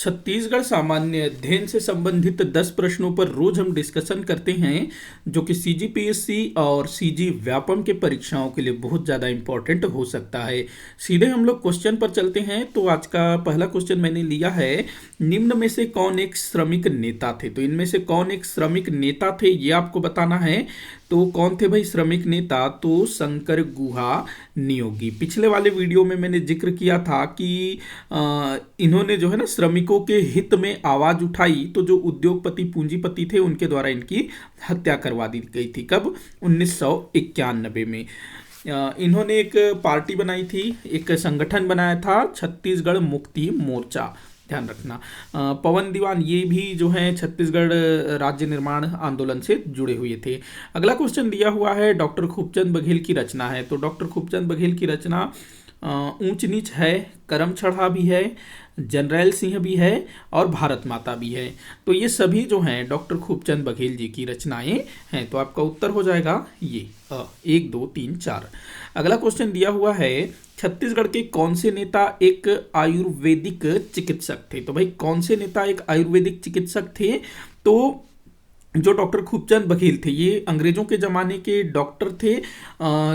छत्तीसगढ़ सामान्य अध्ययन से संबंधित 10 प्रश्नों पर रोज हम डिस्कशन करते हैं, जो कि सीजीपीएससी और सीजी व्यापम के परीक्षाओं के लिए बहुत ज़्यादा इंपॉर्टेंट हो सकता है। सीधे हम लोग क्वेश्चन पर चलते हैं। तो आज का पहला क्वेश्चन मैंने लिया है, निम्न में से कौन एक श्रमिक नेता थे। तो इनमें से कौन एक श्रमिक नेता थे ये आपको बताना है। तो कौन थे भाई श्रमिक नेता? तो शंकर गुहा नियोगी। पिछले वाले वीडियो में मैंने जिक्र किया था कि इन्होंने जो है ना श्रमिकों के हित में आवाज उठाई, तो जो उद्योगपति पूंजीपति थे उनके द्वारा इनकी हत्या करवा दी गई थी। कब? 1991 में। इन्होंने एक पार्टी बनाई थी, एक संगठन बनाया था, छत्तीसगढ़ मुक्ति मोर्चा। ध्यान रखना। पवन दीवान ये भी जो है छत्तीसगढ़ राज्य निर्माण आंदोलन से जुड़े हुए थे। अगला क्वेश्चन दिया हुआ है, डॉक्टर खूबचंद बघेल की रचना है। तो डॉक्टर खूबचंद बघेल की रचना ऊंच नीच है, करम चढ़ा भी है, जनरल सिंह भी है और भारत माता भी है। तो ये सभी जो हैं डॉक्टर खूबचंद बघेल जी की रचनाएं हैं। तो आपका उत्तर हो जाएगा ये 1 2 3 4। अगला क्वेश्चन दिया हुआ है, छत्तीसगढ़ के कौन से नेता एक आयुर्वेदिक चिकित्सक थे। तो भाई कौन से नेता एक आयुर्वेदिक चिकित्सक थे? तो जो डॉक्टर खूबचंद बघेल थे ये अंग्रेजों के ज़माने के डॉक्टर थे।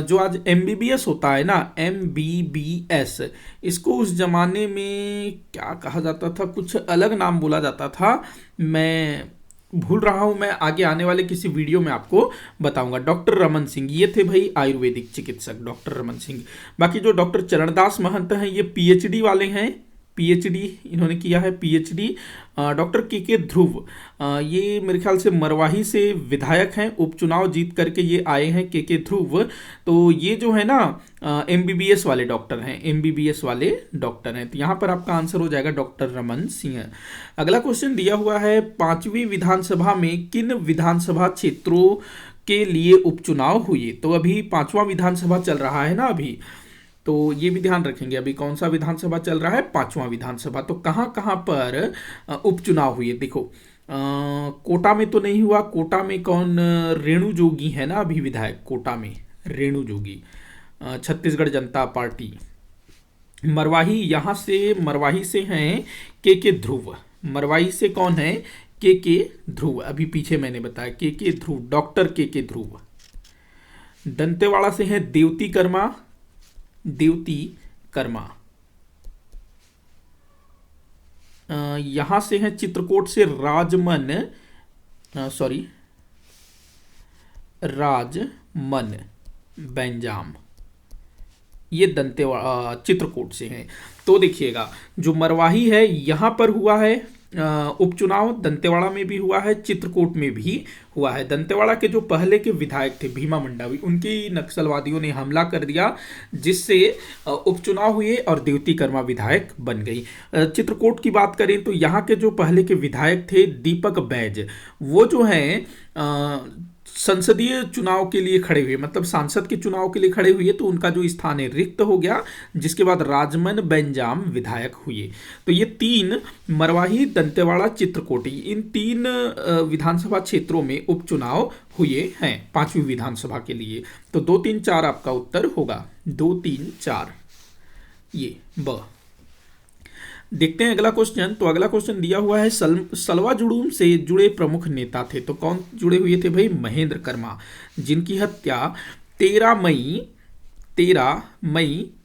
जो आज एमबीबीएस होता है ना, एमबीबीएस, इसको उस ज़माने में क्या कहा जाता था, कुछ अलग नाम बोला जाता था, मैं भूल रहा हूँ। मैं आगे आने वाले किसी वीडियो में आपको बताऊंगा। डॉक्टर रमन सिंह ये थे भाई आयुर्वेदिक चिकित्सक, डॉक्टर रमन सिंह। बाकी जो डॉक्टर चरणदास महंत हैं ये पीएचडी वाले हैं, पीएचडी इन्होंने किया है, पीएचडी। डॉक्टर के ध्रुव ये मेरे ख्याल से मरवाही से विधायक हैं, उपचुनाव जीत करके ये आए हैं, के ध्रुव। तो ये जो है ना एमबीबीएस वाले डॉक्टर हैं, एमबीबीएस वाले डॉक्टर हैं। तो यहाँ पर आपका आंसर हो जाएगा डॉक्टर रमन सिंह। अगला क्वेश्चन दिया हुआ है, 5वीं विधानसभा में किन विधानसभा क्षेत्रों के लिए उपचुनाव हुए। तो अभी 5वां विधानसभा चल रहा है ना अभी, तो ये भी ध्यान रखेंगे। अभी कौन सा विधानसभा चल रहा है? 5वां विधानसभा। तो कहाँ कहाँ पर उपचुनाव हुए? देखो कोटा में तो नहीं हुआ। कोटा में कौन? रेणु जोगी है ना अभी विधायक कोटा में, रेणु जोगी, छत्तीसगढ़ जनता पार्टी। मरवाही, यहाँ से मरवाही से हैं के ध्रुव। मरवाही से कौन है? के ध्रुव। अभी पीछे मैंने बताया के ध्रुव, डॉक्टर के ध्रुव। दंतेवाड़ा से हैं देवती कर्मा, देवती कर्मा। यहां से है चित्रकोट से राजमन बेंजाम, ये दंतेवाड़ा चित्रकोट से हैं। तो देखिएगा जो मरवाही है यहां पर हुआ है उपचुनाव, दंतेवाड़ा में भी हुआ है, चित्रकोट में भी हुआ है। दंतेवाड़ा के जो पहले के विधायक थे भीमा मंडावी, उनकी नक्सलवादियों ने हमला कर दिया, जिससे उपचुनाव हुए और देवती कर्मा विधायक बन गई। चित्रकोट की बात करें तो यहाँ के जो पहले के विधायक थे दीपक बैज, वो जो हैं संसदीय चुनाव के लिए खड़े हुए, मतलब सांसद के चुनाव के लिए खड़े हुए, तो उनका जो स्थान है रिक्त हो गया, जिसके बाद राजमन बेंजाम विधायक हुए। तो ये 3 मरवाही, दंतेवाड़ा, चित्रकोटी, इन 3 विधानसभा क्षेत्रों में उपचुनाव हुए हैं 5वीं विधानसभा के लिए। तो 2 3 4 आपका उत्तर होगा, 2 3 4 ये ब। देखते हैं अगला क्वेश्चन। तो अगला क्वेश्चन दिया हुआ है, सलवा जुड़ूम से जुड़े प्रमुख नेता थे। तो कौन जुड़े हुए थे भाई? महेंद्र कर्मा, जिनकी हत्या 13 मई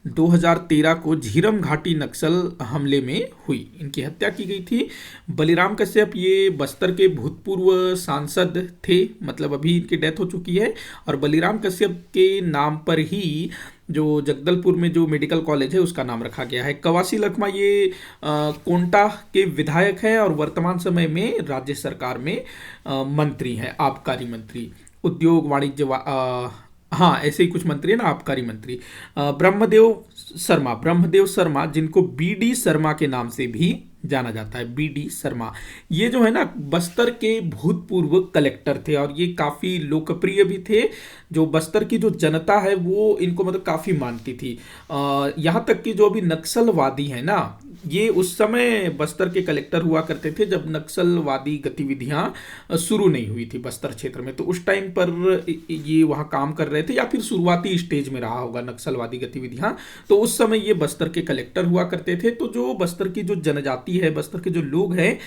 2013 को झीरम घाटी नक्सल हमले में हुई। इनकी हत्या की गई थी। बलिराम कश्यप ये बस्तर के भूतपूर्व सांसद थे, मतलब अभी इनकी डेथ हो चुकी है, और बलिराम कश्यप के नाम पर ही जो जगदलपुर में जो मेडिकल कॉलेज है उसका नाम रखा गया है। कवासी लखमा ये कोंटा के विधायक हैं और वर्तमान समय में राज्य सरकार में मंत्री हैं, आबकारी मंत्री, उद्योग वाणिज्य हाँ ऐसे ही कुछ मंत्री है ना, आबकारी मंत्री। ब्रह्मदेव शर्मा जिनको बीडी शर्मा के नाम से भी जाना जाता है, बीडी शर्मा, ये जो है ना बस्तर के भूतपूर्व कलेक्टर थे और ये काफ़ी लोकप्रिय भी थे। जो बस्तर की जो जनता है वो इनको मतलब काफ़ी मानती थी। यहाँ तक कि जो भी नक्सलवादी है ना, ये उस समय बस्तर के कलेक्टर हुआ करते थे जब नक्सलवादी गतिविधियां शुरू नहीं हुई थी बस्तर क्षेत्र में। तो उस टाइम पर ये वहाँ काम कर रहे थे या फिर शुरुआती स्टेज में रहा होगा नक्सलवादी गतिविधियां। तो उस समय ये बस्तर के कलेक्टर हुआ करते थे। तो जो बस्तर की जो जनजाति है, बस्तर के जो लोग हैं,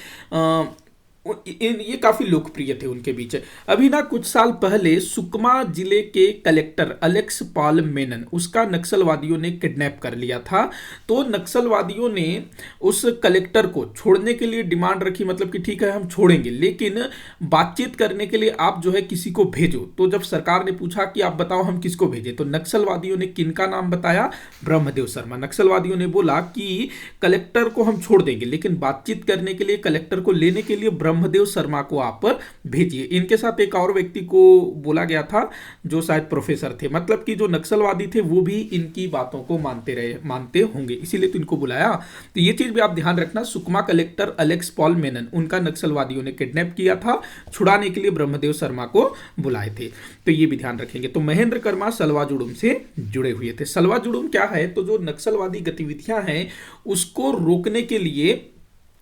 ये काफी लोकप्रिय थे उनके बीच। अभी ना कुछ साल पहले सुकमा जिले के कलेक्टर अलेक्स पॉल मेनन, उसका नक्सलवादियों ने किडनैप कर लिया था। तो नक्सलवादियों ने उस कलेक्टर को छोड़ने के लिए डिमांड रखी, मतलब कि ठीक है हम छोड़ेंगे, लेकिन बातचीत करने के लिए आप जो है किसी को भेजो। तो जब सरकार ने पूछा कि आप बताओ हम किसको भेजें, तो नक्सलवादियों ने किनका नाम बताया? ब्रह्मदेव शर्मा। नक्सलवादियों ने बोला कि कलेक्टर को हम छोड़ देंगे, लेकिन बातचीत करने के लिए, कलेक्टर को लेने के लिए ब्रह्मदेव शर्मा को आप भेजिए। इनके साथ एक और व्यक्ति को बोला गया था जो शायद प्रोफेसर थे, मतलब कि जो नक्सलवादी थे वो भी इनकी बातों को मानते होंगे, इसीलिए तो इनको बुलाया। तो ये चीज भी आप ध्यान रखना, Sukma collector Alex Paul Menon, उनका नक्सलवादियों ने किडनैप किया था, छुड़ाने के लिए ब्रह्मदेव शर्मा को बुलाए थे। तो ये भी ध्यान रखेंगे। तो महेंद्र कर्मा सलवा जुडुम से जुड़े हुए थे। सलवा जुडुम क्या है? तो जो नक्सलवादी गतिविधियां हैं उसको रोकने के लिए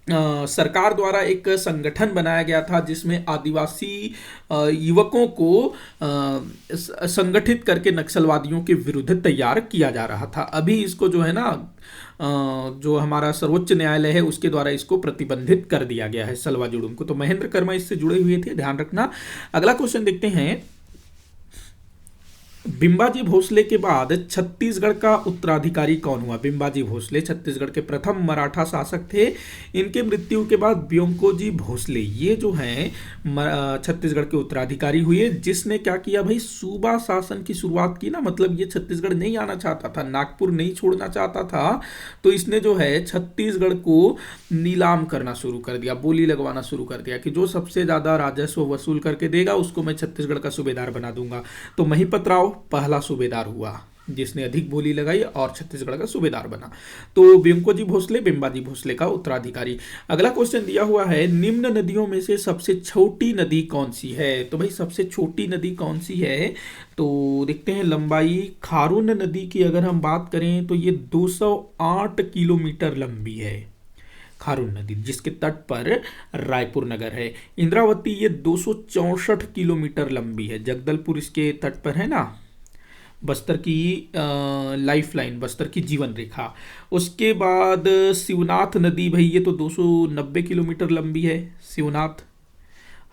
सरकार द्वारा एक संगठन बनाया गया था जिसमें आदिवासी युवकों को संगठित करके नक्सलवादियों के विरुद्ध तैयार किया जा रहा था। अभी इसको जो है ना जो हमारा सर्वोच्च न्यायालय है उसके द्वारा इसको प्रतिबंधित कर दिया गया है सलवा जुडुम को। तो महेंद्र कर्मा इससे जुड़े हुए थे, ध्यान रखना। अगला क्वेश्चन देखते हैं, बिंबाजी भोसले के बाद छत्तीसगढ़ का उत्तराधिकारी कौन हुआ? बिंबाजी भोसले छत्तीसगढ़ के प्रथम मराठा शासक थे। इनके मृत्यु के बाद ब्योंकोजी भोसले ये जो हैं छत्तीसगढ़ के उत्तराधिकारी हुए। जिसने क्या किया भाई? सूबा शासन की शुरुआत की ना, मतलब ये छत्तीसगढ़ नहीं आना चाहता था, नागपुर नहीं छोड़ना चाहता था, तो इसने जो है छत्तीसगढ़ को नीलाम करना शुरू कर दिया, बोली लगवाना शुरू कर दिया कि जो सबसे ज्यादा राजस्व वसूल करके देगा उसको मैं छत्तीसगढ़ का सूबेदार बना दूंगा। तो महिपत राव पहला सूबेदार हुआ जिसने अधिक बोली लगाई और छत्तीसगढ़ का सूबेदार बना। तो ब्योंकोजी भोसले बिंबाजी भोसले का उत्तराधिकारी। अगला क्वेश्चन दिया हुआ है, निम्न नदियों में से सबसे छोटी नदी कौन सी है? तो भाई सबसे छोटी नदी कौन सी है? तो देखते हैं, लंबाई खारून नदी की अगर हम बात करें तो ये 208 किलोमीटर लंबी है खारून नदी, जिसके तट पर रायपुर नगर है। इंद्रावती ये 264 किलोमीटर लंबी है, जगदलपुर इसके तट पर है ना, बस्तर की लाइफ लाइन, बस्तर की जीवन रेखा। उसके बाद शिवनाथ नदी भाई ये तो 290 किलोमीटर लंबी है शिवनाथ।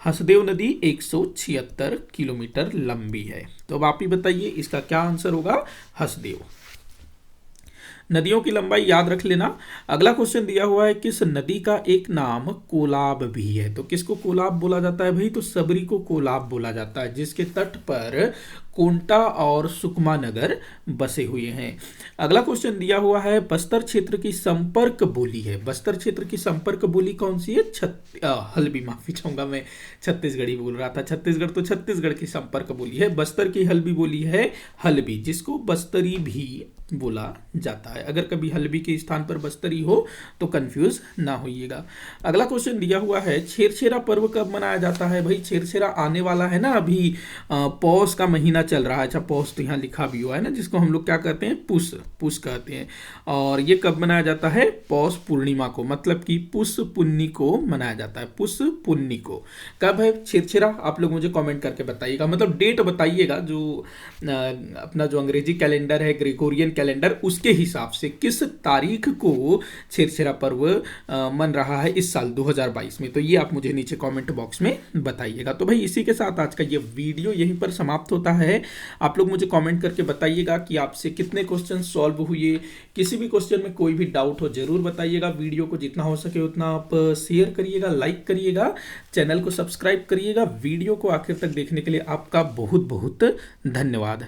हसदेव नदी 176 किलोमीटर लंबी है। तो अब आप ही बताइए इसका क्या आंसर होगा? हसदेव। नदियों की लंबाई याद रख लेना। अगला क्वेश्चन दिया हुआ है, किस नदी का एक नाम कोलाब भी है? तो किसको कोलाब बोला जाता है भाई? तो सबरी को कोलाब बोला जाता है, जिसके तट पर कोंटा और सुकमा नगर बसे हुए हैं। अगला क्वेश्चन दिया हुआ है, बस्तर क्षेत्र की संपर्क बोली है। बस्तर क्षेत्र की संपर्क बोली कौन सी है? हल्बी, माफी चाहूंगा मैं छत्तीसगढ़ी बोल रहा था, छत्तीसगढ़ तो छत्तीसगढ़ की संपर्क बोली है। बस्तर की हल्बी बोली है हल्बी, जिसको बस्तरी भी बोला जाता है। अगर कभी हल्बी के स्थान पर बस्तरी हो तो कंफ्यूज ना होइएगा। अगला क्वेश्चन दिया हुआ है, छेरछेरा पर्व कब मनाया जाता है? भाई छेरछेरा आने वाला है ना, अभी पौष का महीना चल रहा है। अच्छा, पौष तो यहाँ लिखा भी हुआ है ना, जिसको हम लोग क्या कहते हैं? पुष कहते हैं। और ये कब मनाया जाता है? पौष पूर्णिमा को, मतलब कि पुष पुन्नी को मनाया जाता है। पुष पुन्नी को कब है छेरछेरा? आप लोग मुझे कमेंट करके बताइएगा, मतलब डेट बताइएगा, जो अपना जो अंग्रेजी कैलेंडर है, ग्रेगोरियन कैलेंडर, उसके हिसाब से किस तारीख को छेरछेरा पर्व मन रहा है इस साल 2022 में। तो ये आप मुझे नीचे कमेंट बॉक्स में बताइएगा। तो भाई इसी के साथ आज का ये वीडियो यहीं पर समाप्त होता है। आप लोग मुझे कमेंट करके बताइएगा कि आपसे कितने क्वेश्चन सॉल्व हुए। किसी भी क्वेश्चन में कोई भी डाउट हो जरूर बताइएगा। वीडियो को जितना हो सके उतना आप शेयर करिएगा, लाइक करिएगा, चैनल को सब्सक्राइब करिएगा। वीडियो को आखिर तक देखने के लिए आपका बहुत बहुत धन्यवाद।